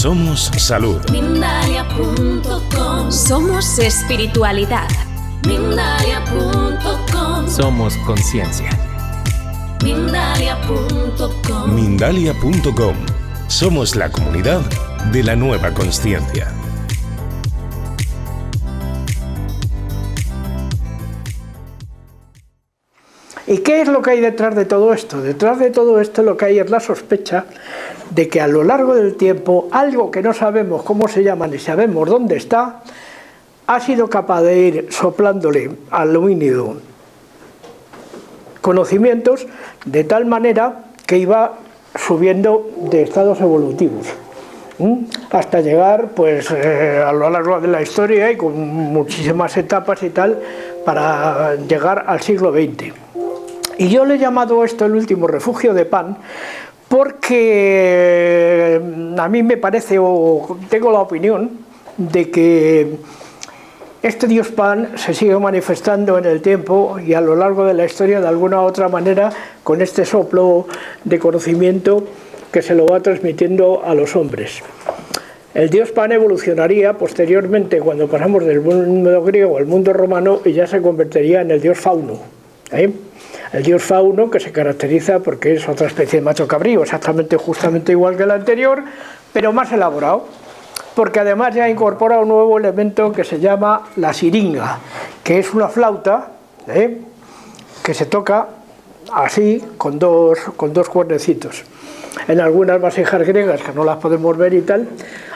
Somos salud. Mindalia.com. Somos espiritualidad. Mindalia.com. Somos conciencia. Mindalia.com. Mindalia.com. Somos la comunidad de la nueva consciencia. ¿Y qué es lo que hay detrás de todo esto? Detrás de todo esto lo que hay es la sospecha de que a lo largo del tiempo algo que no sabemos cómo se llama ni sabemos dónde está, ha sido capaz de ir soplándole al homínido conocimientos de tal manera que iba subiendo de estados evolutivos, hasta llegar pues a lo largo de la historia y con muchísimas etapas y tal, para llegar al siglo XX. Y yo le he llamado esto el último refugio de Pan, porque a mí me parece, o tengo la opinión, de que este Dios Pan se sigue manifestando en el tiempo y a lo largo de la historia de alguna u otra manera con este soplo de conocimiento que se lo va transmitiendo a los hombres. El Dios Pan evolucionaría posteriormente cuando pasamos del mundo griego al mundo romano y ya se convertiría en el Dios Fauno. El Dios Fauno, que se caracteriza porque es otra especie de macho cabrío, exactamente justamente igual que el anterior, pero más elaborado, porque además ya incorpora un nuevo elemento que se llama la siringa, que es una flauta que se toca así con dos cuernecitos. En algunas vasijas griegas, que no las podemos ver y tal,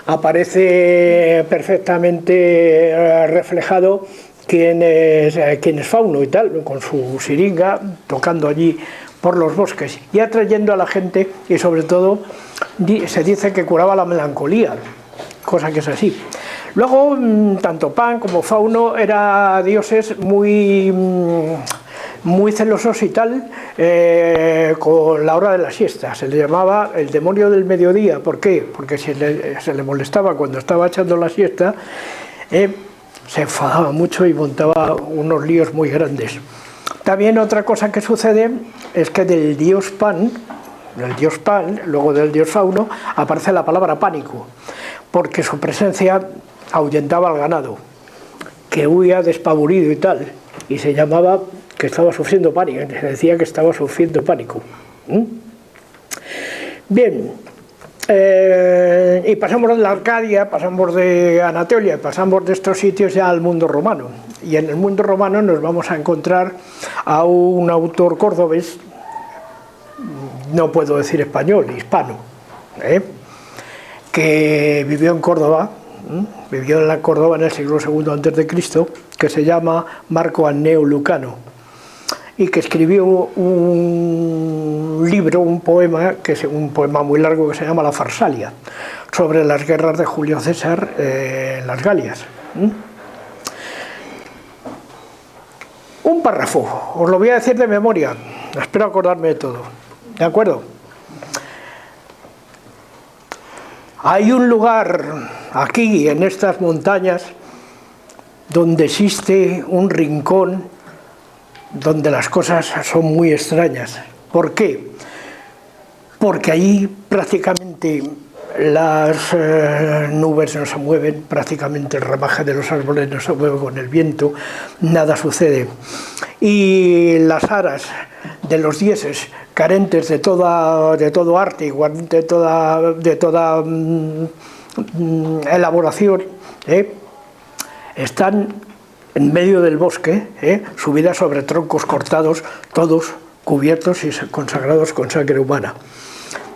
aparece perfectamente reflejado quién es Fauno y tal, con su siringa, tocando allí por los bosques y atrayendo a la gente, y sobre todo se dice que curaba la melancolía, cosa que es así. Luego, tanto Pan como Fauno eran dioses muy celosos y tal, con la hora de la siesta. Se le llamaba el demonio del mediodía. ¿Por qué? Porque se le molestaba cuando estaba echando la siesta, se enfadaba mucho y montaba unos líos muy grandes. También otra cosa que sucede es que del dios Pan, luego del dios Fauno, aparece la palabra pánico, porque su presencia ahuyentaba al ganado, que huía despavorido y tal, y se llamaba que estaba sufriendo pánico, se decía que estaba sufriendo pánico. Bien, y pasamos de la Arcadia, pasamos de Anatolia, pasamos de estos sitios ya al mundo romano, y en el mundo romano nos vamos a encontrar a un autor cordobés, no puedo decir español, hispano, que vivió en Córdoba, vivió en la Córdoba en el siglo II a.C., que se llama Marco Anneo Lucano, y que escribió un libro, un poema muy largo que se llama La Farsalia, sobre las guerras de Julio César en las Galias. Un párrafo, os lo voy a decir de memoria, espero acordarme de todo, ¿de acuerdo? Hay un lugar aquí, en estas montañas, donde existe un rincón donde las cosas son muy extrañas. ¿Por qué? Porque allí prácticamente las nubes no se mueven, prácticamente el ramaje de los árboles no se mueve con el viento, nada sucede. Y las aras de los dioses, carentes de todo arte, igual de toda elaboración, están en medio del bosque, subidas sobre troncos cortados, todos cubiertos y consagrados con sangre humana.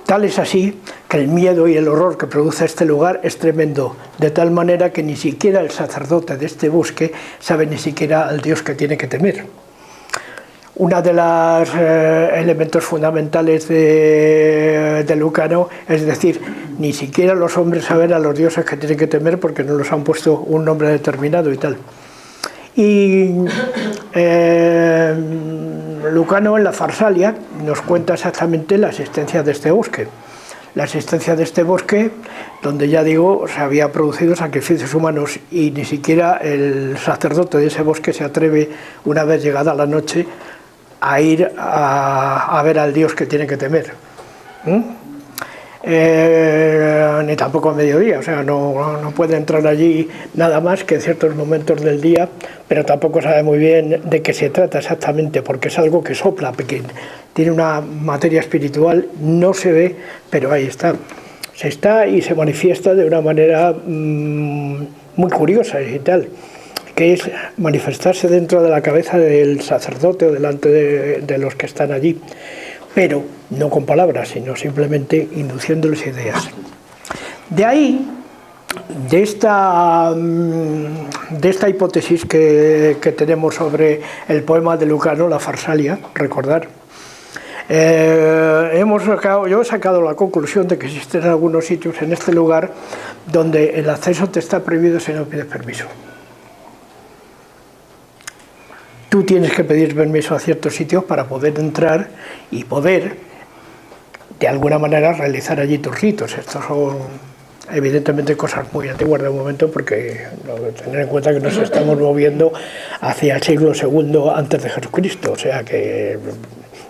Tal es así que el miedo y el horror que produce este lugar es tremendo, de tal manera que ni siquiera el sacerdote de este bosque sabe ni siquiera al Dios que tiene que temer. Uno de los elementos fundamentales de Lucano es decir, ni siquiera los hombres saben a los dioses que tienen que temer porque no los han puesto un nombre determinado y tal. Y Lucano en la Farsalia nos cuenta exactamente la existencia de este bosque. La existencia de este bosque, donde ya digo, se había producido sacrificios humanos y ni siquiera el sacerdote de ese bosque se atreve, una vez llegada la noche, a ir a ver al Dios que tiene que temer. ni tampoco a mediodía, o sea, no puede entrar allí nada más que en ciertos momentos del día, pero tampoco sabe muy bien de qué se trata exactamente, porque es algo que sopla, porque tiene una materia espiritual, no se ve, pero ahí está. Se está y se manifiesta de una manera muy curiosa y tal, que es manifestarse dentro de la cabeza del sacerdote o delante de los que están allí, pero no con palabras, sino simplemente induciéndoles ideas. De ahí, de esta hipótesis que tenemos sobre el poema de Lucano, la Farsalia, recordar, yo he sacado la conclusión de que existen algunos sitios en este lugar donde el acceso te está prohibido si no pides permiso. Tú tienes que pedir permiso a ciertos sitios para poder entrar y poder, de alguna manera, realizar allí tus ritos. Estos son, evidentemente, cosas muy antiguas de momento, porque tener en cuenta que nos estamos moviendo hacia el siglo II antes de Jesucristo, o sea que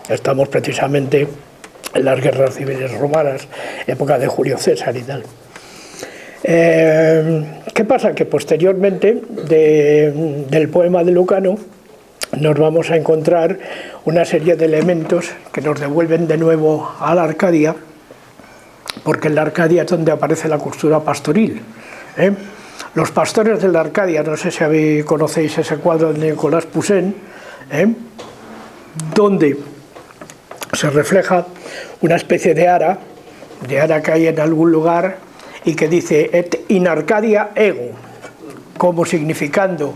estamos precisamente en las guerras civiles romanas, época de Julio César y tal. ¿Qué pasa? Que posteriormente del poema de Lucano nos vamos a encontrar una serie de elementos que nos devuelven de nuevo a la Arcadia, porque en la Arcadia es donde aparece la cultura pastoril. Los pastores de la Arcadia, no sé si conocéis ese cuadro de Nicolas Poussin, donde se refleja una especie de ara que hay en algún lugar y que dice et in Arcadia ego, como significando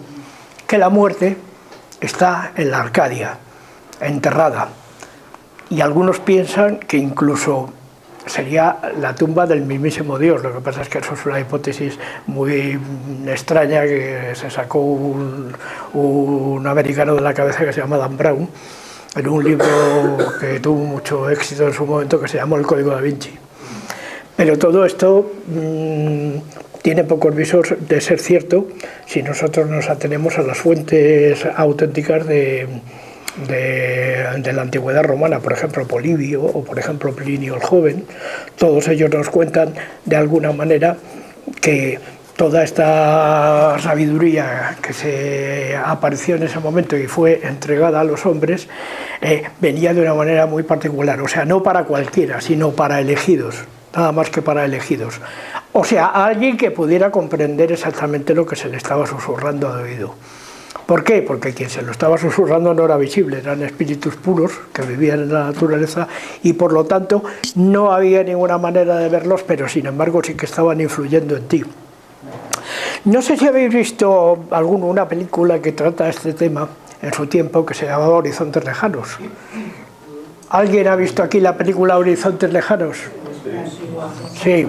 que la muerte está en la Arcadia, enterrada. Y algunos piensan que incluso sería la tumba del mismísimo Dios. Lo que pasa es que eso es una hipótesis muy extraña que se sacó un americano de la cabeza que se llama Dan Brown, en un libro que tuvo mucho éxito en su momento, que se llamó El Código da Vinci. Pero todo esto tiene pocos visos de ser cierto si nosotros nos atenemos a las fuentes auténticas de la antigüedad romana, por ejemplo Polibio o por ejemplo Plinio el Joven. Todos ellos nos cuentan de alguna manera que toda esta sabiduría que se apareció en ese momento y fue entregada a los hombres venía de una manera muy particular, o sea, no para cualquiera, sino para elegidos, nada más que para elegidos. O sea, alguien que pudiera comprender exactamente lo que se le estaba susurrando de oído. ¿Por qué? Porque quien se lo estaba susurrando no era visible, eran espíritus puros que vivían en la naturaleza y por lo tanto no había ninguna manera de verlos, pero sin embargo sí que estaban influyendo en ti. No sé si habéis visto una película que trata este tema en su tiempo, que se llamaba Horizontes Lejanos. ¿Alguien ha visto aquí la película Horizontes Lejanos? Sí,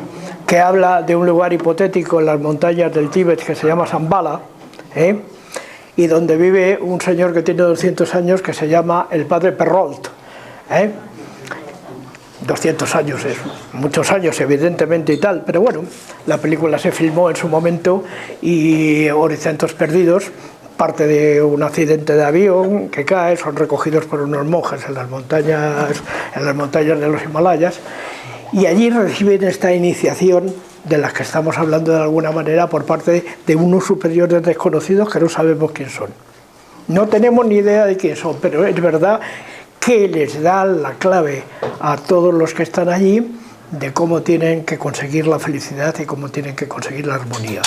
que habla de un lugar hipotético en las montañas del Tíbet que se llama Shambhala, y donde vive un señor que tiene 200 años que se llama el padre Perrault. 200 años es muchos años, evidentemente, y tal, pero bueno, la película se filmó en su momento y Horizontes Perdidos parte de un accidente de avión que cae, son recogidos por unos monjes en las montañas de los Himalayas, y allí reciben esta iniciación de las que estamos hablando de alguna manera por parte de unos superiores desconocidos que no sabemos quién son. No tenemos ni idea de quién son, pero es verdad que les da la clave a todos los que están allí de cómo tienen que conseguir la felicidad y cómo tienen que conseguir la armonía.